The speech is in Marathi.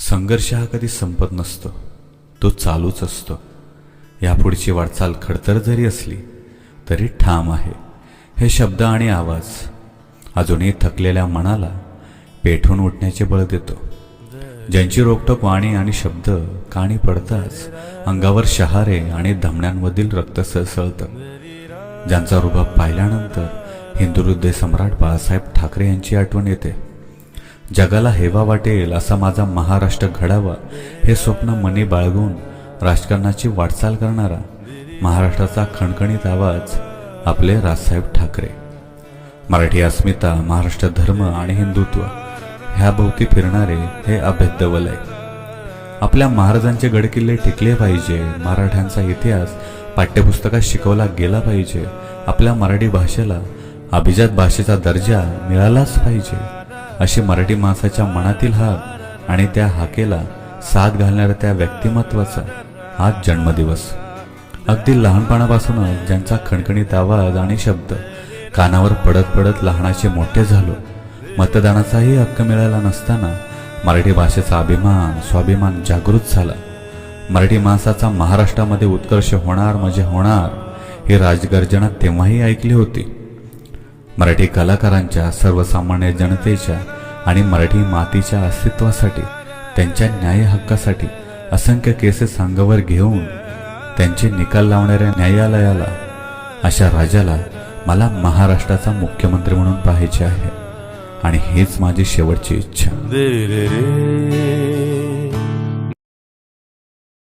संघर्ष हा कधी संपत नसतो, तो चालूच असतो. यापुढची वाटचाल खडतर जरी असली तरी ठाम आहे. हे शब्द आणि आवाज अजूनही थकलेल्या मनाला पेठून उठण्याचे बळ देतो. ज्यांची रोकटोक वाणी आणि शब्द कानी पडताच अंगावर शहारे आणि धमन्यांमधील रक्त सळसळतं. ज्यांचा रुबाब पाहिल्यानंतर हिंदू हृदय सम्राट बाळासाहेब ठाकरे यांची आठवण येते. जगाला हेवा वाटेल असा माझा महाराष्ट्र घडावा हे स्वप्न मनी बाळगून राजकारणाची वाटचाल करणारा महाराष्ट्राचा खणखणीत आवाज आपले राजसाहेब ठाकरे. मराठी अस्मिता, महाराष्ट्र धर्म आणि हिंदुत्व ह्या भोवती फिरणारे हे अभेद्य वलय. आपल्या महाराजांचे गडकिल्ले टिकले पाहिजे, मराठ्यांचा इतिहास पाठ्यपुस्तकात शिकवला गेला पाहिजे, आपल्या मराठी भाषेला अभिजात भाषेचा दर्जा मिळालाच पाहिजे, अशी मराठी माणसाच्या मनातील हाक आणि त्या हाकेला साथ घालणाऱ्या त्या व्यक्तिमत्वाचा आज जन्मदिवस. अगदी लहानपणापासूनच ज्यांचा खणखणीत आवाज आणि शब्द कानावर पडत पडत लहानाचे मोठे झालो. मतदानाचाही हक्क मिळाला नसताना मराठी भाषेचा अभिमान स्वाभिमान जागृत झाला. मराठी माणसाचा महाराष्ट्रामध्ये उत्कर्ष होणार म्हणजे होणार ही राजगर्जना तेव्हाही ऐकली होती. मराठी कलाकारांच्या, सर्वसामान्य जनतेच्या आणि मराठी मातीच्या अस्तित्वासाठी, त्यांच्या न्याय हक्कासाठी असंख्य केसेस अंगावर घेऊन त्यांचे निकाल लावणाऱ्या न्यायालयाला, अशा राजाला मला महाराष्ट्राचा मुख्यमंत्री म्हणून पाहायचे आहे. आणि हीच माझी शेवटची इच्छा.